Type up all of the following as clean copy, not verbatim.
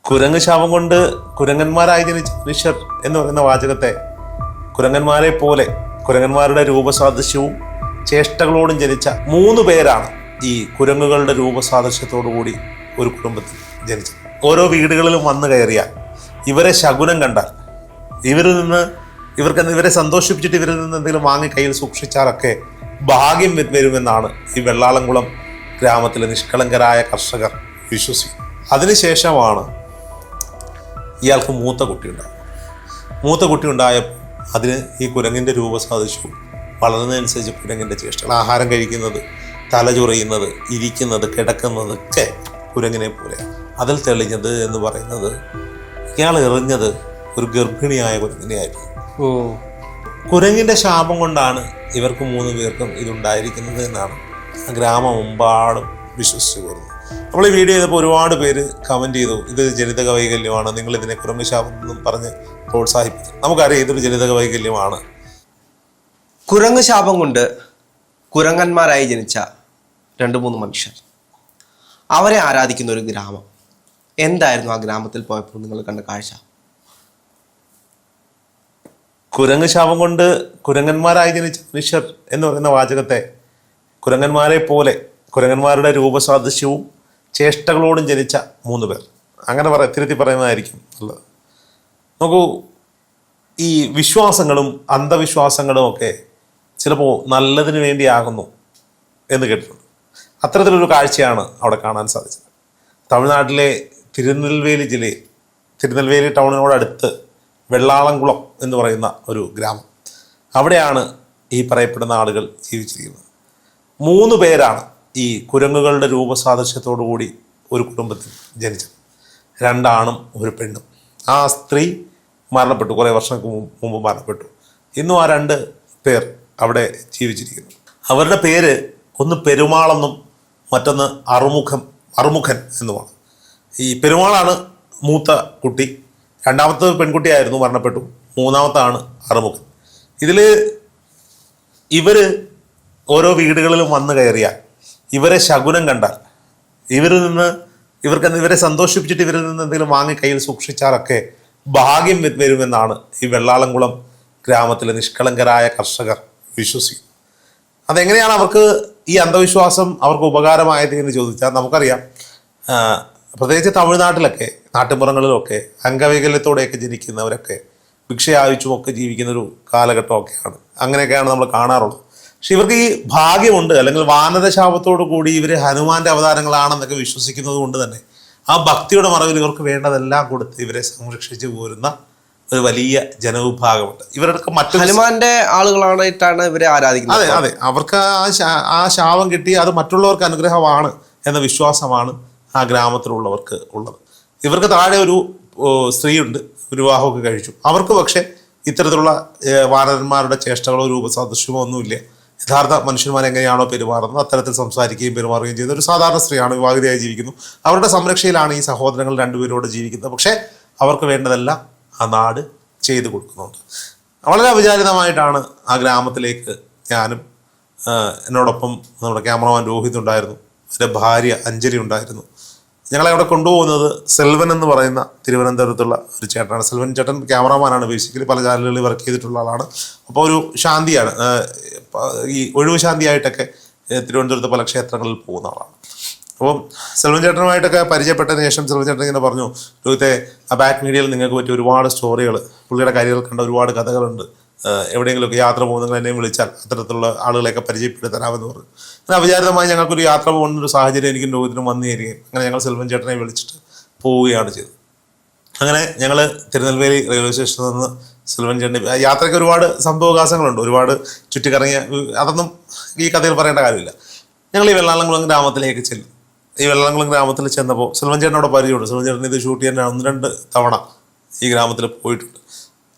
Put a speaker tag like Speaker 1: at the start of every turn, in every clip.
Speaker 1: കുരങ്ങ് ശാപം കൊണ്ട് കുരങ്ങന്മാരായി ജനിച്ച മനുഷ്യർ എന്ന് പറയുന്ന വാചകത്തെ കുരങ്ങന്മാരെ പോലെ കുരങ്ങന്മാരുടെ രൂപസാദൃശ്യവും ചേഷ്ടകളോടും ജനിച്ച 3 പേരാണ് ഈ കുരങ്ങുകളുടെ രൂപസാദൃശ്യത്തോടു കൂടി ഒരു കുടുംബത്തിൽ ജനിച്ചത്. ഓരോ വീടുകളിലും വന്നു കയറിയാൽ ഇവരെ ശകുനം കണ്ടാൽ ഇവരെ സന്തോഷിപ്പിച്ചിട്ട് ഇവരിൽ നിന്ന് എന്തെങ്കിലും വാങ്ങി കയ്യിൽ സൂക്ഷിച്ചാലൊക്കെ ഭാഗ്യം വരുമെന്നാണ് ഈ വെള്ളാളംകുളം ഗ്രാമത്തിലെ നിഷ്കളങ്കരായ കർഷകർ വിശ്വസിക്കുന്നത്. അതിനുശേഷമാണ് ഇയാൾക്ക് മൂത്ത കുട്ടി ഉണ്ടായപ്പോൾ അതിന് ഈ കുരങ്ങിൻ്റെ രൂപസാദൃശ്യവും വളർന്നതനുസരിച്ച് കുരങ്ങിൻ്റെ ചേഷ്ടകൾ, ആഹാരം കഴിക്കുന്നത്, തലചുറയുന്നത്, ഇരിക്കുന്നത്, കിടക്കുന്നതൊക്കെ കുരങ്ങിനെ പോലെയാണ്. അതിൽ തെളിഞ്ഞത് എന്ന് പറയുന്നത് ഇയാൾ എറിഞ്ഞത് ഒരു ഗർഭിണിയായ കുരങ്ങിനെയായിരുന്നു. കുരങ്ങിൻ്റെ ശാപം കൊണ്ടാണ് ഇവർക്ക് 3 പേർക്കും ഇതുണ്ടായിരിക്കുന്നത് എന്നാണ് ഗ്രാമമെമ്പാടും വിശ്വസിച്ചു വരുന്നത്. നമ്മൾ ഈ വീഡിയോ ചെയ്തപ്പോൾ ഒരുപാട് പേര് കമൻറ്റ് ചെയ്തു, ഇത് ജനിതക വൈകല്യമാണ്, നിങ്ങൾ ഇതിനെ കുരങ്ങ് ശാപം എന്നും പറഞ്ഞ് പ്രോത്സാഹിപ്പിച്ചു. നമുക്കറിയാം ഇതൊരു ജനിതക വൈകല്യമാണ്.
Speaker 2: കുരങ്ങ് ശാപം കൊണ്ട് കുരങ്ങന്മാരായി ജനിച്ച 2-3 മനുഷ്യർ, അവരെ ആരാധിക്കുന്ന ഒരു ഗ്രാമം. എന്തായിരുന്നു ആ ഗ്രാമത്തിൽ പോയപ്പോൾ നിങ്ങൾ കണ്ട കാഴ്ച?
Speaker 1: കുരങ്ങ് ശാപം കൊണ്ട് കുരങ്ങന്മാരായി ജനിച്ച മനുഷ്യർ എന്ന് പറയുന്ന വാചകത്തെ കുരങ്ങന്മാരെ പോലെ കുരങ്ങന്മാരുടെ രൂപസാദൃശ്യവും ചേഷ്ടകളോടും ജനിച്ച 3 പേർ, അങ്ങനെ തിരുത്തി പറയുന്നതായിരിക്കും നല്ലത്. നോക്കൂ, ഈ വിശ്വാസങ്ങളും അന്ധവിശ്വാസങ്ങളും ഒക്കെ ചിലപ്പോൾ നല്ലതിന് വേണ്ടിയാകുന്നു എന്ന് കേട്ടിട്ടുണ്ട്. അത്തരത്തിലൊരു കാഴ്ചയാണ് അവിടെ കാണാൻ സാധിച്ചത്. തമിഴ്നാട്ടിലെ തിരുനെൽവേലി ടൗണിനോടടുത്ത് വെള്ളാളംകുളം എന്ന് പറയുന്ന ഒരു ഗ്രാമം, അവിടെയാണ് ഈ പറയപ്പെടുന്ന ആളുകൾ ജീവിച്ചിരിക്കുന്നത്. 3 പേരാണ് ഈ കുരങ്ങുകളുടെ രൂപസാദൃശ്യത്തോടു കൂടി ഒരു കുടുംബത്തിൽ ജനിച്ചത്. 2 ആണും 1 പെണ്ണും. ആ സ്ത്രീ മരണപ്പെട്ടു, കുറേ വർഷങ്ങൾക്ക് മുമ്പ് മരണപ്പെട്ടു. ഇന്നും ആ 2 പേർ അവിടെ ജീവിച്ചിരിക്കുന്നു. അവരുടെ പേര് ഒന്ന് പെരുമാളെന്നും മറ്റൊന്ന് അറുമുഖൻ എന്നുമാണ്. ഈ പെരുമാളാണ് മൂത്ത കുട്ടി, 2ാമത്തെ പെൺകുട്ടിയായിരുന്നു, മരണപ്പെട്ടു. 3ാമത്താണ് അറുമുഖൻ. ഇവർ ഓരോ വീടുകളിലും വന്നു കയറിയാൽ ഇവരെ ശകുനം കണ്ടാൽ ഇവരെ സന്തോഷിപ്പിച്ചിട്ട് ഇവരിൽ നിന്ന് എന്തെങ്കിലും വാങ്ങി കയ്യിൽ സൂക്ഷിച്ചാലൊക്കെ ഭാഗ്യം വരുമെന്നാണ് ഈ വെള്ളാളംകുളം ഗ്രാമത്തിലെ നിഷ്കളങ്കരായ കർഷകർ വിശ്വസിക്കുന്നത്. അതെങ്ങനെയാണ് അവർക്ക് ഈ അന്ധവിശ്വാസം അവർക്ക് ഉപകാരമായത് എന്ന് ചോദിച്ചാൽ നമുക്കറിയാം, പ്രത്യേകിച്ച് തമിഴ്നാട്ടിലൊക്കെ നാട്ടുമ്പുറങ്ങളിലൊക്കെ അംഗവൈകല്യത്തോടെയൊക്കെ ജനിക്കുന്നവരൊക്കെ ഭിക്ഷയായിച്ചുമൊക്കെ ജീവിക്കുന്നൊരു കാലഘട്ടമൊക്കെയാണ്. അങ്ങനെയൊക്കെയാണ് നമ്മൾ കാണാറുള്ളത്. പക്ഷെ ഇവർക്ക് ഈ ഭാഗ്യമുണ്ട്, അല്ലെങ്കിൽ വാനരശാപത്തോടു കൂടി ഇവർ ഹനുമാന്റെ അവതാരങ്ങളാണെന്നൊക്കെ വിശ്വസിക്കുന്നത് കൊണ്ട് തന്നെ ആ ഭക്തിയുടെ മറവിൽ ഇവർക്ക് വേണ്ടതെല്ലാം കൊടുത്ത് ഇവരെ സംരക്ഷിച്ചു പോരുന്ന ഒരു വലിയ ജനവിഭാഗമുണ്ട്. ഇവർക്ക് മറ്റു
Speaker 2: ഹനുമാന്റെ ആളുകളായിട്ടാണ് ഇവരെ ആരാധിക്കുന്നത്.
Speaker 1: അതെ, അവർക്ക് ആ ശാപം കിട്ടി അത് മറ്റുള്ളവർക്ക് അനുഗ്രഹമാണ് എന്ന വിശ്വാസമാണ് ആ ഗ്രാമത്തിലുള്ളവർക്ക് ഉള്ളത്. ഇവർക്ക് താഴെ ഒരു സ്ത്രീയുണ്ട്, വിവാഹമൊക്കെ കഴിച്ചു. അവർക്ക് പക്ഷേ ഇത്തരത്തിലുള്ള വാനരന്മാരുടെ ചേഷ്ടകളോ രൂപസാദൃശ്യമോ ഒന്നുമില്ല. യഥാർത്ഥ മനുഷ്യന്മാർ എങ്ങനെയാണോ പെരുമാറുന്നത് അത്തരത്തിൽ സംസാരിക്കുകയും പെരുമാറുകയും ചെയ്യുന്ന ഒരു സാധാരണ സ്ത്രീയാണ്, വിവാഹിതയായി ജീവിക്കുന്നു. അവരുടെ സംരക്ഷയിലാണ് ഈ സഹോദരങ്ങൾ 2 പേരോട് ജീവിക്കുന്നത്. പക്ഷേ അവർക്ക് വേണ്ടതെല്ലാം ആ നാട് ചെയ്തു കൊടുക്കുന്നുണ്ട്. വളരെ അവിചാരിതമായിട്ടാണ് ആ ഗ്രാമത്തിലേക്ക് ഞാനും എന്നോടൊപ്പം നമ്മുടെ ക്യാമറമാൻ രോഹിത് ഉണ്ടായിരുന്നു, എൻ്റെ ഭാര്യ അഞ്ജലി ഉണ്ടായിരുന്നു. ഞങ്ങളെ അവിടെ കൊണ്ടുപോകുന്നത് സെൽവൻ എന്ന് പറയുന്ന തിരുവനന്തപുരത്തുള്ള ഒരു ചേട്ടനാണ്. സെൽവൻ ചേട്ടൻ ക്യാമറമാനാണ്, ബേസിക്കലി പല ചാനലുകളിൽ വർക്ക് ചെയ്തിട്ടുള്ള ആളാണ്. അപ്പോൾ ഒരു ശാന്തിയാണ്, ഈ ഒഴിവ് ശാന്തിയായിട്ടൊക്കെ തിരുവനന്തപുരത്ത് പല ക്ഷേത്രങ്ങളിൽ പോകുന്ന ആളാണ്. അപ്പം സെൽവൻ ചേട്ടനുമായിട്ടൊക്കെ പരിചയപ്പെട്ടതിന് ശേഷം സെൽവൻ ചേട്ടൻ ഇങ്ങനെ പറഞ്ഞു, രോഹിത്തെ, ആ ബാക്ക് മീഡിയയിൽ നിങ്ങൾക്ക് പറ്റിയ ഒരുപാട് സ്റ്റോറികൾ, പുള്ളിയുടെ കാര്യങ്ങൾ കണ്ട ഒരുപാട് കഥകളുണ്ട്, എവിടെയെങ്കിലുമൊക്കെ യാത്ര പോകുന്നെങ്കിൽ എന്നെയും വിളിച്ചാൽ അത്തരത്തിലുള്ള ആളുകളെയൊക്കെ പരിചയപ്പെടുത്തരാമെന്ന് പറഞ്ഞു. അങ്ങനെ അവിചാരിതമായി ഞങ്ങൾക്കൊരു യാത്ര പോകുന്നൊരു സാഹചര്യം എനിക്കും രോഹിത്തിനും വന്നുകയറുകയും അങ്ങനെ ഞങ്ങൾ സെൽവൻ ചേട്ടനെ വിളിച്ചിട്ട് പോവുകയാണ് ചെയ്തത്. അങ്ങനെ ഞങ്ങൾ തിരുനെൽവേലി റെയിൽവേ സ്റ്റേഷനിൽ നിന്ന് സെൽവൻ ചേട്ടൻ യാത്രയ്ക്ക് ഒരുപാട് സംഭവവികാസങ്ങളുണ്ട്, ഒരുപാട് ചുറ്റിക്കറങ്ങിയ, അതൊന്നും ഈ കഥയിൽ പറയേണ്ട കാര്യമില്ല. ഞങ്ങൾ ഈ വെള്ളാളംകുളം ഗ്രാമത്തിലേക്ക് ചെല്ലും. ഈ വെള്ളാളംകുളം ഗ്രാമത്തിൽ ചെന്നപ്പോൾ സെൽവൻ ചേട്ടനോട് പരിചയമുണ്ട്. സെൽവൻ ചേട്ടൻ ഇത് ഷൂട്ട് ചെയ്യാൻ 1-2 തവണ ഈ ഗ്രാമത്തിൽ പോയിട്ടുണ്ട്.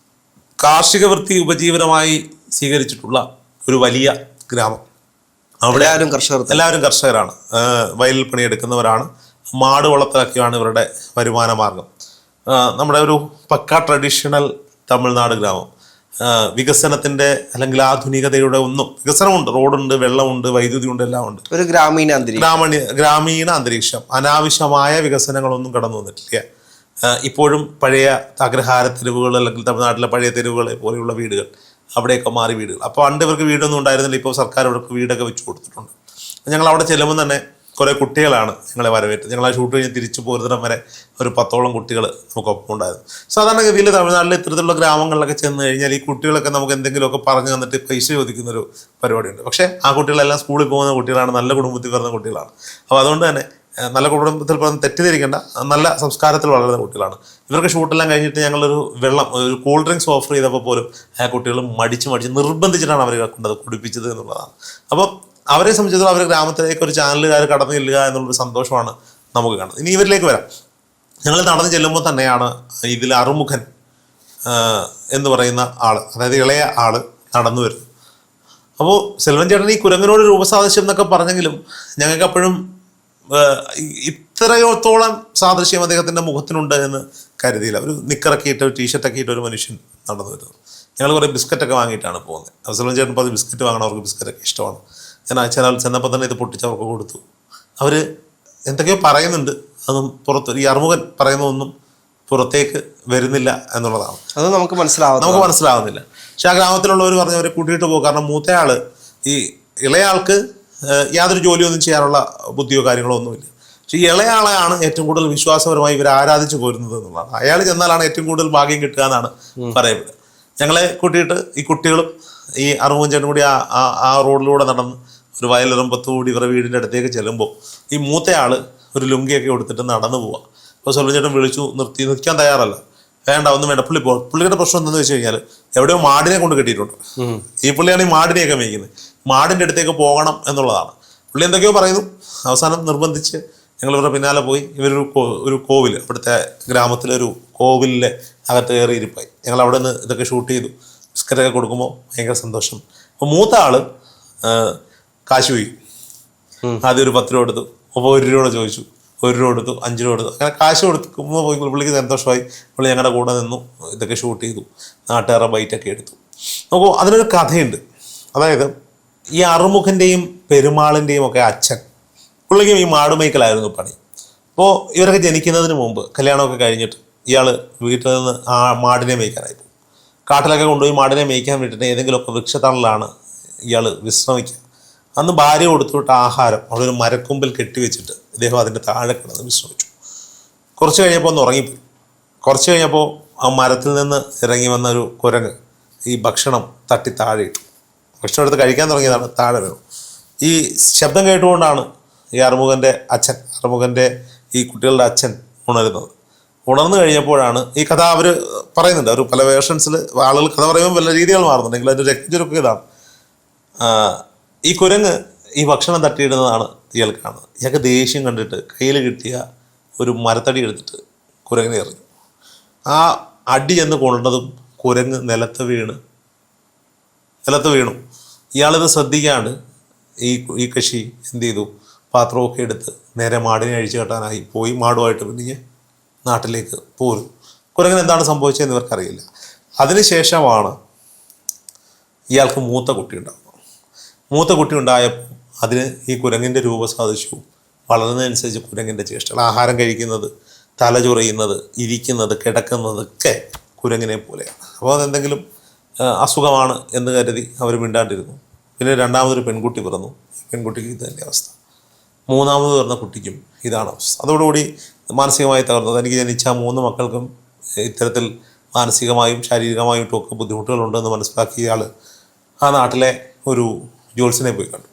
Speaker 1: കാർഷിക വൃത്തി ഉപജീവനമായി സ്വീകരിച്ചിട്ടുള്ള ഒരു വലിയ ഗ്രാമം. അവിടെ എല്ലാവരും കർഷകരാണ്, വയലിൽ പണിയെടുക്കുന്നവരാണ്, മാട് വളർത്തലൊക്കെയാണ് ഇവരുടെ വരുമാന മാർഗം. നമ്മുടെ ഒരു പക്ക ട്രഡീഷണൽ തമിഴ്നാട് ഗ്രാമം. വികസനത്തിന്റെ അല്ലെങ്കിൽ ആധുനികതയുടെ ഒന്നും, വികസനമുണ്ട്, റോഡുണ്ട്, വെള്ളമുണ്ട്, വൈദ്യുതി ഉണ്ട്, എല്ലാം ഉണ്ട്.
Speaker 2: ഒരു ഗ്രാമീണ
Speaker 1: അന്തരീക്ഷം, അനാവശ്യമായ വികസനങ്ങളൊന്നും കടന്നു വന്നിട്ടില്ല. ഇപ്പോഴും പഴയ അഗ്രഹാര തെരുവുകൾ അല്ലെങ്കിൽ തമിഴ്നാട്ടിലെ പഴയ തെരുവുകളെ പോലെയുള്ള വീടുകൾ, അവിടെയൊക്കെ മാറി വീടുകൾ. അപ്പോൾ പണ്ട് ഇവർക്ക് വീടൊന്നും ഉണ്ടായിരുന്നില്ല. ഇപ്പോൾ സർക്കാർ ഇവർക്ക് വീടൊക്കെ വെച്ച് കൊടുത്തിട്ടുണ്ട്. ഞങ്ങൾ അവിടെ ചെല്ലുമ്പോൾ തന്നെ കുറേ കുട്ടികളാണ് ഞങ്ങളെ വരവേറ്റത്. ഞങ്ങൾ ആ ഷൂട്ട് കഴിഞ്ഞ് തിരിച്ചു പോരുന്നിടം വരെ ഒരു 10ഓളം കുട്ടികൾ നമുക്കൊപ്പം ഉണ്ടായിരുന്നു. സാധാരണഗതിയിൽ തമിഴ്നാട്ടിൽ ഇത്തരത്തിലുള്ള ഗ്രാമങ്ങളിലൊക്കെ ചെന്ന് കഴിഞ്ഞാൽ ഈ കുട്ടികളൊക്കെ നമുക്ക് എന്തെങ്കിലുമൊക്കെ പറഞ്ഞു തന്നിട്ട് പൈസ ചോദിക്കുന്നൊരു പരിപാടിയുണ്ട്. പക്ഷേ ആ കുട്ടികളെല്ലാം സ്കൂളിൽ പോകുന്ന കുട്ടികളാണ്, നല്ല കുടുംബത്തിൽ വരുന്ന കുട്ടികളാണ്. അപ്പോൾ അതുകൊണ്ട് തന്നെ നല്ല കുടുംബത്തിൽ പറഞ്ഞ് തെറ്റിദ്ധരിക്കേണ്ട, നല്ല സംസ്കാരത്തിൽ വളരുന്ന കുട്ടികളാണ്. ഇവർക്ക് ഷൂട്ടെല്ലാം കഴിഞ്ഞിട്ട് ഞങ്ങളൊരു ഒരു കൂൾ ഡ്രിങ്ക്സ് ഓഫർ ചെയ്തപ്പോൾ പോലും ആ കുട്ടികൾ മടിച്ച് നിർബന്ധിച്ചിട്ടാണ് അവരെ കൊണ്ടത് കുടിപ്പിച്ചത് എന്നുള്ളതാണ്. അപ്പോൾ അവരെ സംബന്ധിച്ചിടത്തോളം അവർ ഗ്രാമത്തിലേക്ക് ഒരു ചാനലുകാർ കടന്നു ചെല്ലുക എന്നുള്ളൊരു സന്തോഷമാണ് നമുക്ക് കാണുന്നത്. ഇനി ഇവരിലേക്ക് വരാം. ഞങ്ങൾ നടന്നു ചെല്ലുമ്പോൾ തന്നെയാണ് ഇതിൽ അറുമുഖൻ എന്ന് പറയുന്ന ആൾ, അതായത് ഇളയ ആൾ നടന്നു വരുന്നത്. അപ്പോൾ സെൽവൻ ചേട്ടൻ ഈ കുരങ്ങനോട് രൂപസാദൃശ്യം എന്നൊക്കെ പറഞ്ഞെങ്കിലും ഞങ്ങൾക്ക് അപ്പോഴും ഇത്രയോത്തോളം സാദൃശ്യം അദ്ദേഹത്തിൻ്റെ മുഖത്തിനുണ്ട് എന്ന് കരുതിയില്ല. ഒരു നിക്കറൊക്കെ ഇട്ട്, ഒരു ടീഷർട്ടൊക്കെ ഇട്ട് ഒരു മനുഷ്യൻ നടന്നു വരുന്നത്. ഞങ്ങൾ കുറേ ബിസ്ക്കറ്റൊക്കെ വാങ്ങിയിട്ടാണ് പോകുന്നത്. സെൽവൻ ചേട്ടൻ പറഞ്ഞ് ബിസ്ക്കറ്റ് വാങ്ങണം, അവർക്ക് ബിസ്ക്കറ്റൊക്കെ ഇഷ്ടമാണ്. ഞാൻ ചെന്നപ്പോൾ തന്നെ ഇത് പൊട്ടിച്ചവർക്ക് കൊടുത്തു. അവർ എന്തൊക്കെയോ പറയുന്നുണ്ട്, അതൊന്നും ഈ അറുമുഖൻ പറയുന്നതൊന്നും പുറത്തേക്ക് വരുന്നില്ല എന്നുള്ളതാണ്.
Speaker 2: അത് നമുക്ക്
Speaker 1: മനസ്സിലാവുന്നില്ല. പക്ഷെ ആ ഗ്രാമത്തിലുള്ളവർ പറഞ്ഞ് അവരെ കൂട്ടിയിട്ട് പോകും. കാരണം മൂത്തയാൾ, ഈ ഇളയാൾക്ക് യാതൊരു ജോലിയൊന്നും ചെയ്യാനുള്ള ബുദ്ധിയോ കാര്യങ്ങളോ ഒന്നുമില്ല. പക്ഷേ ഈ ഇളയാളെയാണ് ഏറ്റവും കൂടുതൽ വിശ്വാസപരമായി ഇവർ ആരാധിച്ചു പോരുന്നത് എന്നുള്ളതാണ്. അയാൾ ചെന്നാലാണ് ഏറ്റവും കൂടുതൽ ഭാഗ്യം കിട്ടുക എന്നാണ് പറയപ്പെടുക. ഞങ്ങളെ കൂട്ടിയിട്ട് ഈ കുട്ടികളും ഈ അറുമുഖൻ ചേട്ടനും കൂടി ആ റോഡിലൂടെ നടന്ന് ഒരു വയലിറമ്പത്തുകൂടി ഇവരുടെ വീടിൻ്റെ അടുത്തേക്ക് ചെല്ലുമ്പോൾ ഈ മൂത്തയാൾ ഒരു ലുങ്കിയൊക്കെ കൊടുത്തിട്ട് നടന്നു പോവുക. അപ്പോൾ സെൽവൻ ചേട്ടൻ വിളിച്ചു നിർത്തി. നിൽക്കാൻ തയ്യാറല്ല. വേണ്ട, ഒന്നും വേണ്ട, പുള്ളിയുടെ പ്രശ്നം എന്താണെന്ന് വെച്ച് കഴിഞ്ഞാൽ എവിടെയോ മാടിനെ കൊണ്ട് കെട്ടിയിട്ടുണ്ട്. ഈ പുള്ളിയാണ് ഈ മാടിനെയൊക്കെ മേയ്ക്കുന്നത്. മാടിൻ്റെ അടുത്തേക്ക് പോകണം എന്നുള്ളതാണ്. പുള്ളി എന്തൊക്കെയോ പറയുന്നു. അവസാനം നിർബന്ധിച്ച് ഞങ്ങൾ ഇവരുടെ പിന്നാലെ പോയി. ഒരു കോവിൽ, അവിടുത്തെ ഗ്രാമത്തിലൊരു കോവിലിലെ അകത്ത് കയറി ഇരിപ്പായി. ഞങ്ങൾ അവിടെ നിന്ന് ഇതൊക്കെ ഷൂട്ട് ചെയ്തു. ബിസ്ക്കറ്റൊക്കെ കൊടുക്കുമ്പോൾ ഭയങ്കര സന്തോഷം. അപ്പോൾ മൂത്ത ആൾ കാശ് പോയി. ആദ്യം ഒരു 10 രൂപ എടുത്തു. അപ്പോൾ 1 രൂപ ചോദിച്ചു. 1 രൂപ എടുത്തു, 5 രൂപ എടുത്തു. അങ്ങനെ കാശ് കൊടുക്കുമ്പോൾ പോയി പുള്ളിക്ക് സന്തോഷമായി. പുള്ളി ഞങ്ങളുടെ കൂടെ നിന്നു, ഇതൊക്കെ ഷൂട്ട് ചെയ്തു, നാട്ടുകാരുടെ ബൈറ്റൊക്കെ എടുത്തു. നോക്കൂ, അതിനൊരു കഥയുണ്ട്. അതായത് ഈ അറുമുഖൻ്റെയും പെരുമാളിൻ്റെയും ഒക്കെ അച്ഛൻ, പുള്ളിക്കും ഈ മാടുമേക്കലായിരുന്നു പണി. അപ്പോൾ ഇവരൊക്കെ ജനിക്കുന്നതിന് മുമ്പ്, കല്യാണമൊക്കെ കഴിഞ്ഞിട്ട് ഇയാൾ വീട്ടിൽ നിന്ന് ആ മാടിനെ മേയ്ക്കാനായി പോകും. കാട്ടിലൊക്കെ കൊണ്ടുപോയി മാടിനെ മേയ്ക്കാൻ വിട്ടിട്ട് ഏതെങ്കിലുമൊക്കെ വൃക്ഷത്തണലാണ് ഇയാൾ വിശ്രമിക്കുക. അന്ന് ഭാര്യ കൊടുത്തുവിട്ട ആഹാരം അവിടെ ഒരു മരക്കൊമ്പിൽ കെട്ടിവെച്ചിട്ട് ഇദ്ദേഹം അതിൻ്റെ താഴെ കിടന്ന് വിശ്രമിച്ചു. കുറച്ച് കഴിഞ്ഞപ്പോൾ ഒന്ന് ഉറങ്ങിപ്പോയി. കുറച്ച് കഴിഞ്ഞപ്പോൾ ആ മരത്തിൽ നിന്ന് ഇറങ്ങി വന്ന ഒരു കുരങ്ങ് ഈ ഭക്ഷണം തട്ടി താഴെ ഇട്ടു. ഭക്ഷണം എടുത്ത് കഴിക്കാൻ തുടങ്ങിയതാണ്, താഴെ വീണു. ഈ ശബ്ദം കേട്ടുകൊണ്ടാണ് ഈ അറുമുഖൻ്റെ ഈ കുട്ടികളുടെ അച്ഛൻ ഉണരുന്നത്. ഉണർന്നു കഴിഞ്ഞപ്പോഴാണ് ഈ കഥ അവർ പറയുന്നുണ്ട്. അവർ പല വേർഷൻസിൽ ആളുകൾ കഥ പറയുമ്പോൾ പല രീതികൾ മാറുന്നുണ്ടെങ്കിൽ അതിൻ്റെ രക്തചുരുക്കം ഇതാണ്. ഈ കുരങ്ങ് ഈ ഭക്ഷണം തട്ടിയിടുന്നതാണ് ഇയാൾ കാണുന്നത്. ഇയാൾക്ക് ദേഷ്യം കണ്ടിട്ട് കയ്യിൽ കിട്ടിയ ഒരു മരത്തടി എടുത്തിട്ട് കുരങ്ങിനെ എറിഞ്ഞു. ആ അടി ചെന്ന് കൊണ്ടതും കുരങ്ങ് നിലത്ത് വീണു. ഇയാളിത് ശ്രദ്ധിക്കാണ്ട് ഈ കക്ഷി എന്ത് ചെയ്തു, പാത്രമൊക്കെ എടുത്ത് നേരെ മാടിനെ അഴിച്ചു കെട്ടാനായി പോയി. മാടുമായിട്ട് പിന്നെ നാട്ടിലേക്ക് പോരും. കുരങ്ങിന് എന്താണ് സംഭവിച്ചതെന്ന് ഇവർക്കറിയില്ല. അതിനുശേഷമാണ് ഇയാൾക്ക് മൂത്ത കുട്ടി ഉണ്ടായപ്പോൾ അതിന് ഈ കുരങ്ങിൻ്റെ രൂപസാദൃശ്യവും വളർന്നതനുസരിച്ച് കുരങ്ങിൻ്റെ ചേഷ്ടകൾ, ആഹാരം കഴിക്കുന്നത്, തലചൊറിയുന്നത്, ഇരിക്കുന്നത്, കിടക്കുന്നതൊക്കെ കുരങ്ങിനെ പോലെയാണ്. അപ്പോൾ അതെന്തെങ്കിലും അസുഖമാണ് എന്ന് കരുതി അവർ മിണ്ടാണ്ടിരുന്നു. പിന്നെ രണ്ടാമതൊരു പെൺകുട്ടി പിറന്നു. പെൺകുട്ടിക്ക് ഇത് തന്നെ അവസ്ഥ. മൂന്നാമത് പിറന്ന കുട്ടിക്കും ഇതാണ് അവസ്ഥ. അതോടുകൂടി മാനസികമായി തകർന്നത്. എനിക്ക് ജനിച്ച 3 മക്കൾക്കും ഇത്തരത്തിൽ മാനസികമായും ശാരീരികമായിട്ടും ഒക്കെ ബുദ്ധിമുട്ടുകളുണ്ടെന്ന് മനസ്സിലാക്കിയ ആൾ ആ നാട്ടിലെ ഒരു ജോത്സ്യനെ പോയി കണ്ടു.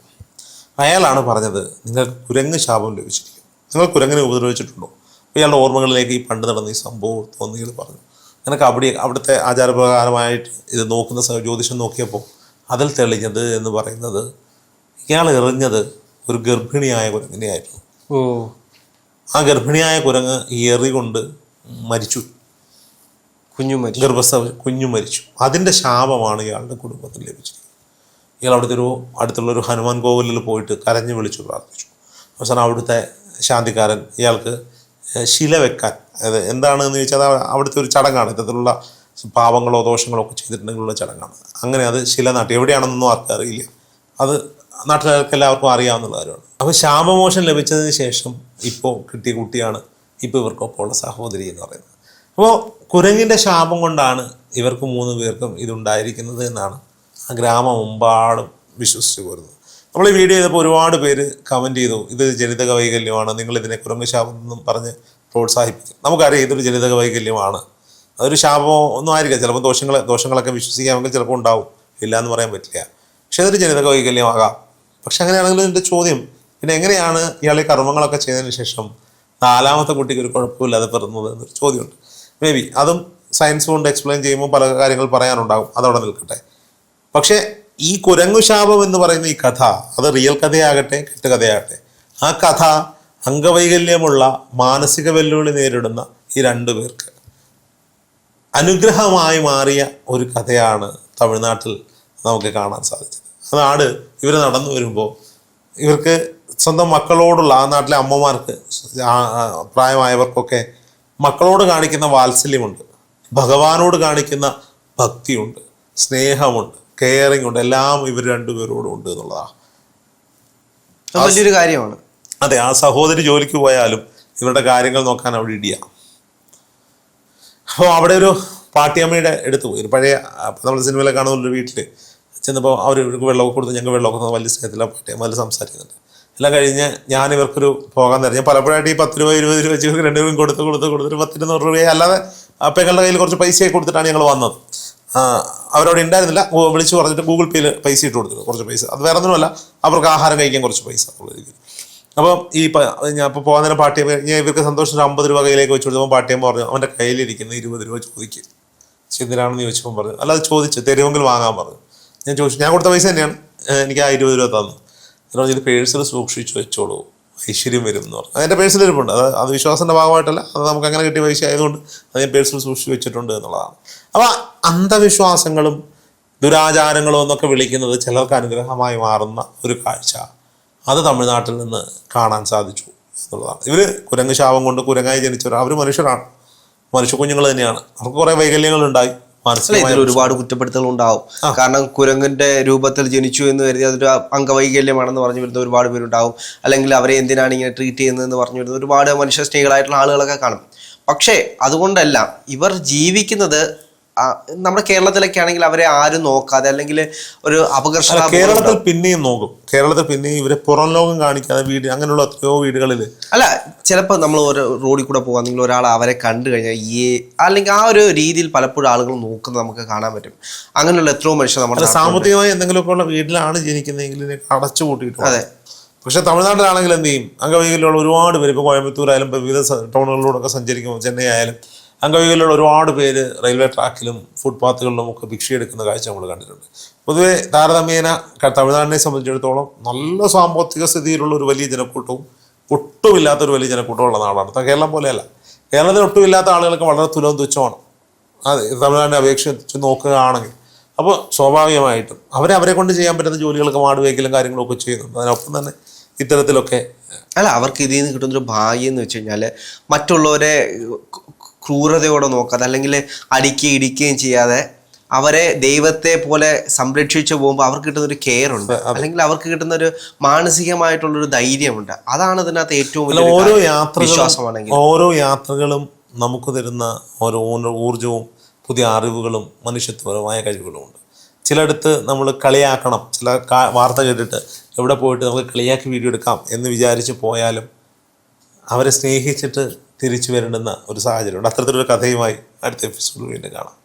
Speaker 1: അയാളാണ് പറഞ്ഞത്, നിങ്ങൾക്ക് കുരങ്ങ് ശാപം ലഭിച്ചിരിക്കും, നിങ്ങൾ കുരങ്ങിനെ ഉപദ്രവിച്ചിട്ടുണ്ടോ? ഇയാളുടെ ഓർമ്മകളിലേക്ക് ഈ പണ്ട് നടന്ന ഈ സംഭവം തോന്നിയത് പറഞ്ഞു. എനിക്ക് അവിടുത്തെ ആചാരപ്രകാരമായിട്ട് ഇത് നോക്കുന്ന ജ്യോതിഷം നോക്കിയപ്പോൾ അതിൽ തെളിഞ്ഞത് എന്ന് പറയുന്നത് ഇയാൾ എറിഞ്ഞത് ഒരു ഗർഭിണിയായ കുരങ്ങിനെയായിരുന്നു. ആ ഗർഭിണിയായ കുരങ്ങ് ഈ എറി കൊണ്ട് മരിച്ചു. കുഞ്ഞു മരിച്ചു. അതിൻ്റെ ശാപമാണ് ഇയാളുടെ കുടുംബത്തിൽ ലഭിച്ചത്. ഇയാൾ അടുത്തുള്ളൊരു ഹനുമാൻ കോവിലിൽ പോയിട്ട് കരഞ്ഞു വിളിച്ചു പ്രാർത്ഥിച്ചു. അവസാനം അവിടുത്തെ ശാന്തിക്കാരൻ ഇയാൾക്ക് ശില വെക്കാൻ, അത് എന്താണെന്ന് ചോദിച്ചാൽ അവിടുത്തെ ഒരു ചടങ്ങാണ്. ഇത്തരത്തിലുള്ള പാപങ്ങളോ ദോഷങ്ങളോ ഒക്കെ ചെയ്തിട്ടുണ്ടെങ്കിലുള്ള ചടങ്ങാണ്. അങ്ങനെ അത് ശില നാട്ടി എവിടെയാണെന്നൊന്നും ആർക്കും അറിയില്ല. അത് നാട്ടുകാർക്ക് എല്ലാവർക്കും അറിയാവുന്ന കാര്യമാണ്. അപ്പോൾ ശാപമോക്ഷം ലഭിച്ചതിന് ശേഷം ഇപ്പോൾ കിട്ടിയ കുട്ടിയാണ് ഇപ്പോൾ ഇവർക്കൊപ്പമുള്ള സഹോദരി എന്ന് പറയുന്നത്. അപ്പോൾ കുരങ്ങിൻ്റെ ശാപം കൊണ്ടാണ് ഇവർക്ക് 3 പേർക്കും ഇതുണ്ടായിരിക്കുന്നത് എന്നാണ് ആ ഗ്രാമമെമ്പാടും വിശ്വസിച്ച് പോരുന്നത്. നമ്മൾ ഈ വീഡിയോ ചെയ്തപ്പോൾ ഒരുപാട് പേര് കമൻറ്റ് ചെയ്തു, ഇത് ജനിതക വൈകല്യമാണ്, നിങ്ങൾ ഇതിനെ കുരങ്ങ് ശാപം എന്നും പറഞ്ഞ് പ്രോത്സാഹിപ്പിക്കും. നമുക്കറിയാം ഇതൊരു ജനിതക വൈകല്യമാണ്, അതൊരു ശാപമോ ഒന്നും ആയിരിക്കാം. ചിലപ്പോൾ ദോഷങ്ങളൊക്കെ വിശ്വസിക്കാമെങ്കിൽ ചിലപ്പോൾ ഉണ്ടാവും, ഇല്ല എന്ന് പറയാൻ പറ്റില്ല. പക്ഷെ അതൊരു ജനിതക വൈകല്യമാകാം. പക്ഷെ അങ്ങനെയാണെങ്കിൽ എൻ്റെ ചോദ്യം, പിന്നെ എങ്ങനെയാണ് ഇയാൾ ഈ കർമ്മങ്ങളൊക്കെ ചെയ്തതിന് ശേഷം 4ാമത്തെ കുട്ടിക്ക് ഒരു കുഴപ്പമില്ലാതെ പിറന്നത് എന്നൊരു ചോദ്യമുണ്ട്. മേ ബി അതും സയൻസ് കൊണ്ട് എക്സ്പ്ലെയിൻ ചെയ്യുമ്പോൾ പല കാര്യങ്ങൾ പറയാനുണ്ടാകും, അതവിടെ നിൽക്കട്ടെ. പക്ഷേ ഈ കുരങ്ങു ശാപം എന്ന് പറയുന്ന ഈ കഥ, അത് റിയൽ കഥയാകട്ടെ കെട്ടുകഥയാകട്ടെ, ആ കഥ അംഗവൈകല്യമുള്ള മാനസിക വെല്ലുവിളി നേരിടുന്ന ഈ 2 പേർക്ക് അനുഗ്രഹമായി മാറിയ ഒരു കഥയാണ് തമിഴ്നാട്ടിൽ നമുക്ക് കാണാൻ സാധിച്ചത്. ആ നാട് ഇവർ നടന്നു വരുമ്പോൾ ഇവർക്ക് സ്വന്തം മക്കളോടുള്ള, ആ നാട്ടിലെ അമ്മമാർക്ക്, പ്രായമായവർക്കൊക്കെ മക്കളോട് കാണിക്കുന്ന വാത്സല്യമുണ്ട്, ഭഗവാനോട് കാണിക്കുന്ന ഭക്തിയുണ്ട്, സ്നേഹമുണ്ട്, കെയറിങ് ഉണ്ട്, എല്ലാം ഇവർ 2 പേരോടും ഉണ്ട് എന്നുള്ളതാണ്
Speaker 2: വലിയൊരു കാര്യമാണ്.
Speaker 1: അതെ, ആ സഹോദരി ജോലിക്ക് പോയാലും ഇവരുടെ കാര്യങ്ങൾ നോക്കാൻ അവിടെ ഇടിയ. അപ്പോൾ അവിടെ ഒരു പാട്ടിയമ്മയുടെ അടുത്ത് പോയി, ഒരു പഴയ നമ്മൾ സിനിമയിലൊക്കെ കാണുന്ന ഒരു വീട്ടിൽ ചെന്നപ്പോൾ അവർ ഇവർക്ക് വെള്ളമൊക്കെ കൊടുത്ത്, ഞങ്ങൾക്ക് വെള്ളമൊക്കെ തന്നു, വലിയ സ്നേഹത്തിലാണ് പാട്ടിയമ്മ നല്ല സംസാരിക്കുന്നുണ്ട്. എല്ലാം കഴിഞ്ഞ് ഞാൻ ഇവർക്കൊരു പോകാൻ നേരം, ഞാൻ പലപ്പോഴായിട്ട് ഈ 10 രൂപ 20 രൂപ വെച്ച് 2 രൂപയും കൊടുത്തിട്ട് 10-100 രൂപയെ അല്ലാതെ പെങ്ങളുടെ കയ്യിൽ കുറച്ച് പൈസയൊക്കെ കൊടുത്തിട്ടാണ് ഞങ്ങൾ വന്നത്. അവരവിടെ ഉണ്ടായിരുന്നില്ല, വിളിച്ച് പറഞ്ഞിട്ട് ഗൂഗിൾ പേയിൽ പൈസ ഇട്ട് കൊടുത്തു, കുറച്ച് പൈസ. അത് വേറെ ഒന്നുമല്ല, അവർക്ക് ആഹാരം കഴിക്കാൻ കുറച്ച് പൈസ ഉള്ള രീതിയിൽ. അപ്പം ഞാൻ ഇപ്പോൾ പോകാൻ നേരം പാട്ടിയമ്മ, ഞാൻ ഇവർക്ക് സന്തോഷം 50 രൂപ കയ്യിലേക്ക് വെച്ച് കൊടുത്തപ്പോൾ പാട്ടിയമ്മ പറഞ്ഞു, അവൻ്റെ കയ്യിലിരിക്കുന്ന 20 രൂപ ചോദിക്കും. എന്തിനാണെന്ന് ചോദിച്ചപ്പോൾ പറഞ്ഞു, അല്ലാതെ ചോദിച്ചു തരുമെങ്കിൽ വാങ്ങാൻ പറഞ്ഞു. ഞാൻ ചോദിച്ചു, ഞാൻ കൊടുത്ത പൈസ തന്നെയാണ്, എനിക്ക് ആ 20 രൂപ തന്നു. എന്ന് ഇത് പേഴ്സിൽ സൂക്ഷിച്ച് വെച്ചോളൂ, ഐശ്വര്യം വരും എന്ന് പറഞ്ഞു. അതിൻ്റെ പേഴ്സിൽ ഇരിപ്പുണ്ട്, അത് വിശ്വാസത്തിൻ്റെ ഭാഗമായിട്ടല്ല, അത് നമുക്ക് അങ്ങനെ കിട്ടിയ പൈസ ആയതുകൊണ്ട് അത് ഞാൻ പേഴ്സിൽ സൂക്ഷിച്ച് വെച്ചിട്ടുണ്ട് എന്നുള്ളതാണ്. അപ്പോൾ അന്ധവിശ്വാസങ്ങളും ദുരാചാരങ്ങളും എന്നൊക്കെ വിളിക്കുന്നത് ചിലർക്ക് അനുഗ്രഹമായി മാറുന്ന ഒരു കാഴ്ച അത് തമിഴ്നാട്ടിൽ നിന്ന് കാണാൻ സാധിച്ചു എന്നുള്ളതാണ്. ഇവർ കുരങ്ങ് ശാപം കൊണ്ട് കുരങ്ങായി ജനിച്ചവർ, അവർ മനുഷ്യരാണ്, മനുഷ്യ കുഞ്ഞുങ്ങൾ തന്നെയാണ്. അവർക്ക് കുറേ വൈകല്യങ്ങളുണ്ടായി,
Speaker 2: ഒരുപാട് കുറ്റപ്പെടുത്തൽ ഉണ്ടാവും. കാരണം കുരങ്ങിന്റെ രൂപത്തിൽ ജനിച്ചു എന്ന് കരുതി അതൊരു അംഗവൈകല്യമാണെന്ന് പറഞ്ഞു വരുന്ന ഒരുപാട് പേരുണ്ടാവും. അല്ലെങ്കിൽ അവരെ എന്തിനാണ് ഇങ്ങനെ ട്രീറ്റ് ചെയ്യുന്നതെന്ന് പറഞ്ഞു വരുന്ന ഒരുപാട് മനുഷ്യ സ്നേഹികളായിട്ടുള്ള ആളുകളൊക്കെ കാണും. പക്ഷേ അതുകൊണ്ടല്ല, ഇവർ ജീവിക്കുന്നത് നമ്മുടെ കേരളത്തിലൊക്കെ ആണെങ്കിൽ അവരെ ആരും നോക്കാതെ, അല്ലെങ്കിൽ ഒരു അപകർഷത.
Speaker 1: കേരളത്തിൽ പിന്നെയും നോക്കും, കേരളത്തിൽ പിന്നെയും ഇവരെ പുറം ലോകം കാണിക്കാതെ വീട്, അങ്ങനെയുള്ള എത്രയോ വീടുകളിൽ
Speaker 2: അല്ല, ചിലപ്പോൾ നമ്മൾ ഒരു റോഡിൽ കൂടെ പോകാൻ നിങ്ങൾ ഒരാൾ അവരെ കണ്ടു കഴിഞ്ഞാൽ അല്ലെങ്കിൽ ആ ഒരു രീതിയിൽ പലപ്പോഴും ആളുകൾ നോക്കുന്നത് നമുക്ക് കാണാൻ പറ്റും. അങ്ങനെയുള്ള എത്രയോ മനുഷ്യർ നമ്മുടെ
Speaker 1: സാമ്പത്തികമായി എന്തെങ്കിലുമൊക്കെ ഉള്ള വീട്ടിലാണ് ജനിക്കുന്നതെങ്കിൽ അടച്ചു കൂട്ടിയിട്ട്.
Speaker 2: അതെ.
Speaker 1: പക്ഷെ തമിഴ്നാട്ടിലാണെങ്കിൽ എന്ത് ചെയ്യും, അംഗവൈകല്യമുള്ള ഒരുപാട് പേര്, ഇപ്പോൾ കോയമ്പത്തൂരായാലും വിവിധ ടൗണുകളിലൂടെയൊക്കെ സഞ്ചരിക്കുമ്പോൾ, ചെന്നൈ ആയാലും അംഗവൈകല്യമുള്ള ഒരുപാട് പേര് റെയിൽവേ ട്രാക്കിലും ഫുട്പാത്തുകളിലും ഒക്കെ ഭിക്ഷയെടുക്കുന്ന കാഴ്ച നമ്മൾ കണ്ടിട്ടുണ്ട്. പൊതുവെ താരതമ്യേന തമിഴ്നാടിനെ സംബന്ധിച്ചിടത്തോളം നല്ല സാമ്പത്തിക സ്ഥിതിയിലുള്ള ഒരു വലിയ ജനക്കൂട്ടവും ഒട്ടുമില്ലാത്തൊരു വലിയ ജനക്കൂട്ടമുള്ള നാടാണ്. കേരളം പോലെയല്ല, കേരളത്തിൽ ഒട്ടുമില്ലാത്ത ആളുകൾക്ക് വളരെ തുലവും തുച്ഛമാണ് അതെ തമിഴ്നാടിനെ അപേക്ഷിച്ച് നോക്കുകയാണെങ്കിൽ. അപ്പോൾ സ്വാഭാവികമായിട്ടും അവരെ കൊണ്ട് ചെയ്യാൻ പറ്റുന്ന ജോലികളൊക്കെ മാടുവയ്ക്കലും കാര്യങ്ങളൊക്കെ ചെയ്യുന്നുണ്ട്. അതിനൊപ്പം തന്നെ ഇത്തരത്തിലൊക്കെ
Speaker 2: അല്ല, അവർക്ക് ഇതിൽ നിന്ന് കിട്ടുന്നൊരു ഭാഗ്യം എന്ന് വെച്ച് കഴിഞ്ഞാൽ മറ്റുള്ളവരെ ക്രൂരതയോടെ നോക്കാതെ, അല്ലെങ്കിൽ അടിക്കുകയും ഇടിക്കുകയും ചെയ്യാതെ അവരെ ദൈവത്തെ പോലെ സംരക്ഷിച്ചു പോകുമ്പോൾ അവർക്ക് കിട്ടുന്നൊരു കെയർ ഉണ്ട്, അല്ലെങ്കിൽ അവർക്ക് കിട്ടുന്ന ഒരു മാനസികമായിട്ടുള്ളൊരു ധൈര്യമുണ്ട്. അതാണ് ഇതിനകത്ത് ഏറ്റവും വലിയ വിശ്വാസമാണെങ്കിൽ.
Speaker 1: ഓരോ യാത്രകളും നമുക്ക് തരുന്ന ഓരോ ഊർജവും പുതിയ അറിവുകളും മനുഷ്യത്വപരമായ കഴിവുകളുമുണ്ട്. ചിലയിടത്ത് നമ്മൾ കളിയാക്കണം, ചില വാർത്ത കേട്ടിട്ട് എവിടെ പോയിട്ട് നമുക്ക് കളിയാക്കി വീഡിയോ എടുക്കാം എന്ന് വിചാരിച്ച് പോയാലും അവരെ സ്നേഹിച്ചിട്ട് തിരിച്ചു വരേണ്ടുന്ന ഒരു സാഹചര്യമുണ്ട്. അത്തരത്തിലൊരു കഥയുമായി അടുത്ത എപ്പിസോഡിൽ വീണ്ടും കാണാം.